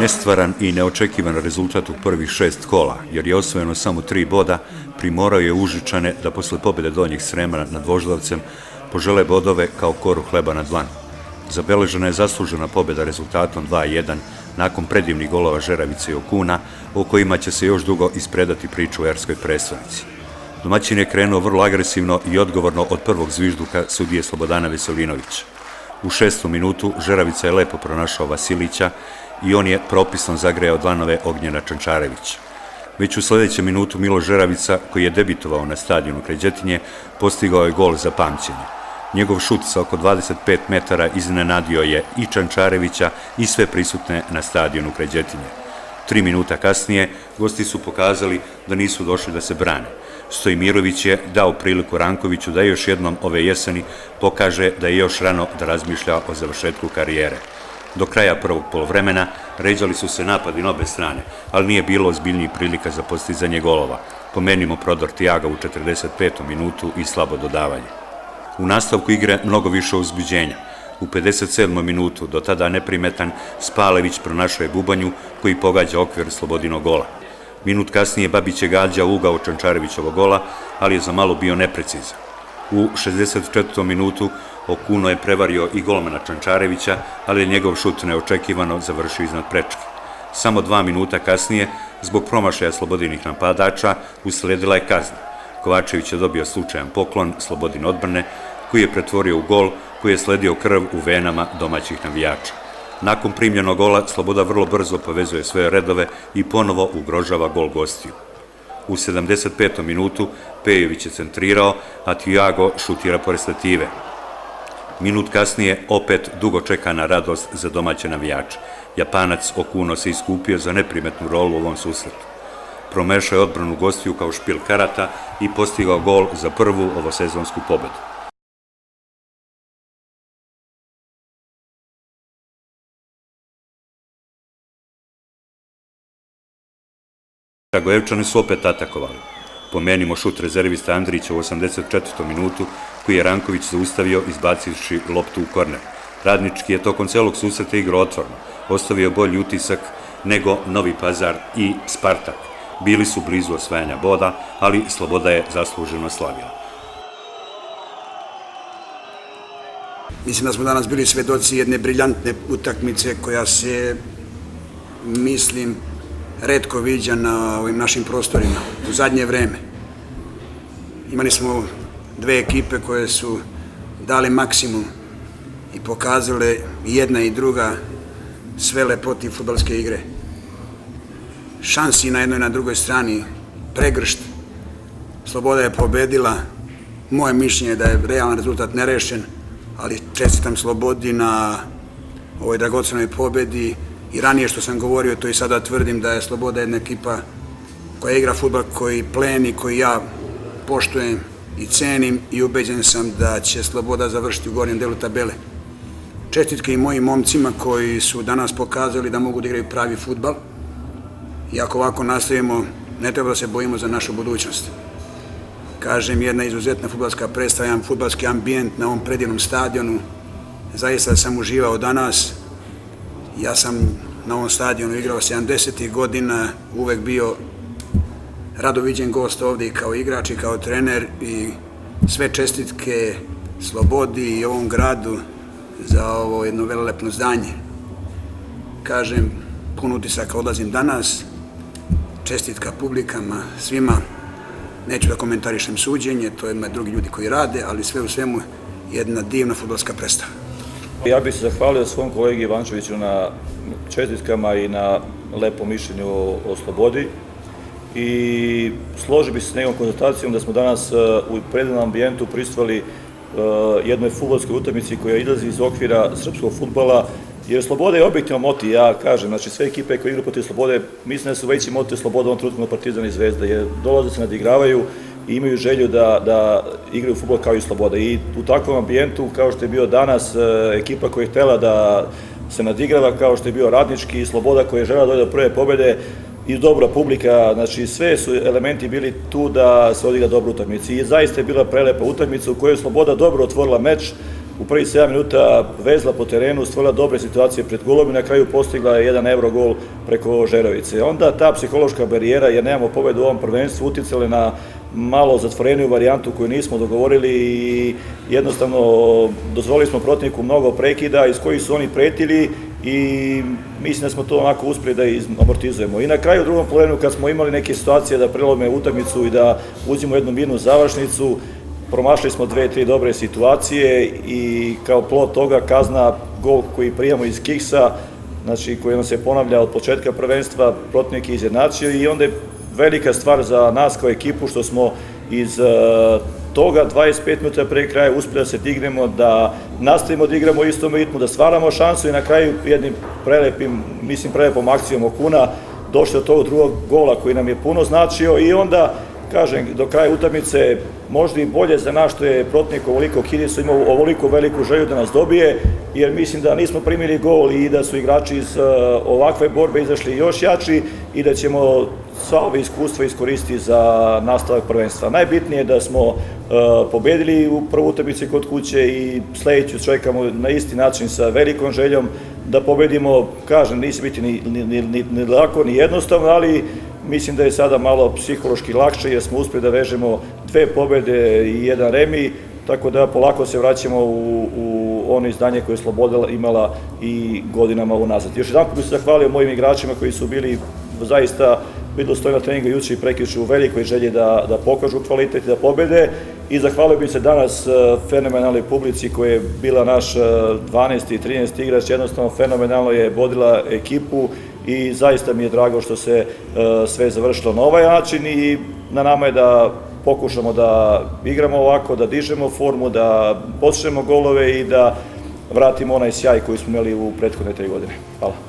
Nestvaran i neočekivan rezultat u prvih 6 kola, jer je osvojeno samo 3 boda, primorao je Užičane da posle pobjede Donjeg Srema nad Voždovcem požele bodove kao koru hleba na dlanu. Zabeležena je zaslužena pobjeda rezultatom 2:1 nakon predivnih golova Žeravice i Okuna, o kojima će se još dugo ispredati priču u erskoj prestonici. Domaćin je krenuo vrlo agresivno i odgovorno od prvog zvižduka sudije Slobodana Veselinovića. U 6. minutu Žeravica je lepo pronašao Vasilića i on je propisno zagrejao dlanove Ognjena Čančarevića. Već u sljedećem minutu Milo Žeravica, koji je debitovao na stadionu kraj Đetinje, postigao je gol za pamćenje. Njegov šut sa oko 25 metara iznenadio je i Čančarevića i sve prisutne na stadionu kraj Đetinje. 3 minuta kasnije gosti su pokazali da nisu došli da se brane. Stojmirović je dao priliku Rankoviću da još jednom ove jeseni pokaže da je još rano da razmišlja o završetku karijere. Do kraja prvog polovremena ređali su se napadi na obe strane, ali nije bilo ozbiljnijih prilika za postizanje golova. Pomenimo prodor Tiaga u 45. minutu i slabo dodavanje. U nastavku igre mnogo više uzbuđenja. U 57. minutu, do tada neprimetan, Spalević pronašao je Bubanju koji pogađa okvir Slobodinog gola. Minut kasnije Babić je gađao ugao Čančarevićevog gola, ali je za malo bio neprecizan. U 64. minutu Okuno je prevario i golmana Čančarevića, ali je njegov šut neočekivano završio iznad prečke. Samo 2 minuta kasnije, zbog promašaja Slobodinih napadača, usledila je kazna. Kovačević je dobio slučajan poklon Slobodin odbrane, koji je pretvorio u gol koji je sledio krv u venama domaćih navijača. Nakon primljenog gola, Sloboda vrlo brzo povezuje svoje redove i ponovo ugrožava gol gostiju. U 75. minutu Pejović je centrirao, a Tiago šutira pored stative. Minut kasnije opet dugo čekana radost za domaće navijače. Japanac Okuno se iskupio za neprimetnu rolu u ovom susretu. Promešao je odbranu gostiju kao špil karata i postigao gol za prvu ovosezonsku pobedu. Kragujevčani su opet atakovali. Pomenimo šut rezervista Andrića u 84. minutu, koji je Ranković zaustavio izbacivši loptu u korner. Radnički je tokom celog susreta igrao otvorno, ostavio bolji utisak nego Novi Pazar i Spartak. Bili su blizu osvajanja boda, ali Sloboda je zasluženo slavila. Mislim da smo danas bili svedoci jedne briljantne utakmice koja se, mislim, retko viđa na ovim našim prostorima u zadnje vreme. Imali smo 2 ekipe koje su dale maksimum i pokazale jedna i druga sve lepote fudbalske igre. Šansi na jednoj i na drugoj strani pregršt. Sloboda je pobedila. Moje mišljenje je da je realan rezultat nerešen, ali čestitam Slobodi na ovoj dragocenoj pobedi. I ranije što sam govorio, to i sada tvrdim da je Sloboda jedna ekipa koja igra fudbal, koji pleni, koji ja poštujem i cenim i ubeđen sam da će Sloboda završiti u gornjem delu tabele. Čestitke i mojim momcima koji su danas pokazali da mogu da igraju pravi fudbal. I ako ovako nastavimo, ne treba da se bojimo za našu budućnost. Kažem, jedna izuzetna fudbalska predstava, jedan fudbalski ambijent na ovom predivnom stadionu. Zaista sam uživao danas. Ja sam na ovom stadionu igrao 70. godina, uvek bio rado viđen gost ovde i kao igrač i kao trener i sve čestitke Slobodi i ovom gradu za ovo jedno velelepno zdanje. Kažem, pun utisaka odlazim danas, čestitka publikama, svima. Neću da komentarišem suđenje, to imaju drugi ljudi koji rade, ali sve u svemu jedna divna fudbalska predstava. Ja bih se zahvalio svom kolegi Ivančeviću na čestitkama i na lepom mišljenju o Slobodi i složio bih se s njegovom konstatacijom da smo danas u predivnom ambijentu prisustvovali jednoj fudbalskoj utakmici koja izlazi iz okvira srpskog fudbala, jer Sloboda je objektivno motiv, ja kažem, znači sve ekipe koje igraju protiv Slobode, mislim da su veći motiv Sloboda u ovom trenutku na Partizan i Zvezda, jer dolaze se nadigravaju i imaju želju da igraju fudbal kao i Sloboda. I u takvom ambijentu, kao što je bio danas, ekipa koja je htela da se nadigrava, kao što je bio Radnički i Sloboda koja je želela da dođe do prve pobede i dobra publika, znači sve su elementi bili tu da se odigra dobra utakmica. I zaista je bila prelepa utakmica u kojoj je Sloboda dobro otvorila meč, u prvih 7 minuta vezla po terenu, stvorila dobre situacije pred golom i na kraju postigla je 1 euro gol preko Žerovice. Onda ta psihološka barijera, jer nemamo pobedu u ovom prvenstvu, uticala na malo zatvoreniju varijantu koju nismo dogovorili i jednostavno dozvolili smo protivniku mnogo prekida iz kojih su oni pretili i mislim da smo to onako uspjeli da amortizujemo. I na kraju u drugom poluvremenu kad smo imali neke situacije da prelome utakmicu i da uđemo jednu mirnu završnicu, promašili smo 2-3 dobre situacije i kao plod toga kazna, gol koji prijemo iz kiksa, znači koji nam se ponavlja od početka prvenstva, protivnik je izjednačio i onda je velika stvar za nas kao ekipu što smo iz toga 25 minuta pre kraja uspjeli da se dignemo, da nastavimo da igramo u istom ritmu, da stvaramo šansu i na kraju jednim prelepom akcijom Okuna došli do tog drugog gola koji nam je puno značio i onda, kažem, do kraja utakmice možda i bolje za nas što je protivnik ovoliko Kidisa imao ovoliko veliku želju da nas dobije, jer mislim da nismo primili gol i da su igrači iz ovakve borbe izašli još jači i da ćemo sva ove iskustva iskoristiti za nastavak prvenstva. Najbitnije je da smo pobedili u prvoj utakmici kod kuće i sledeću čekamo na isti način sa velikom željom da pobedimo. Kažem, nisi biti ni lako ni jednostavno, ali mislim da je sada malo psihološki lakše jer smo uspjeli da vežemo 2 pobede i 1 remi, tako da polako se vraćamo u ono izdanje koje je Sloboda imala i godinama unazad. Još jedan bih se zahvalio mojim igračima koji su bili zaista dostojni na treningu juče i prekjuče u velikoj želji da pokažu kvalitet i da pobede i zahvalio bih se danas fenomenalnoj publici koja je bila naš 12. i 13. igrač, jednostavno fenomenalno je vodila ekipu i zaista mi je drago što se sve završilo na ovaj način i na nama je da pokušamo da igramo ovako, da dižemo formu, da postižemo golove i da vratimo onaj sjaj koji smo imali u prethodne 3 godine. Hvala.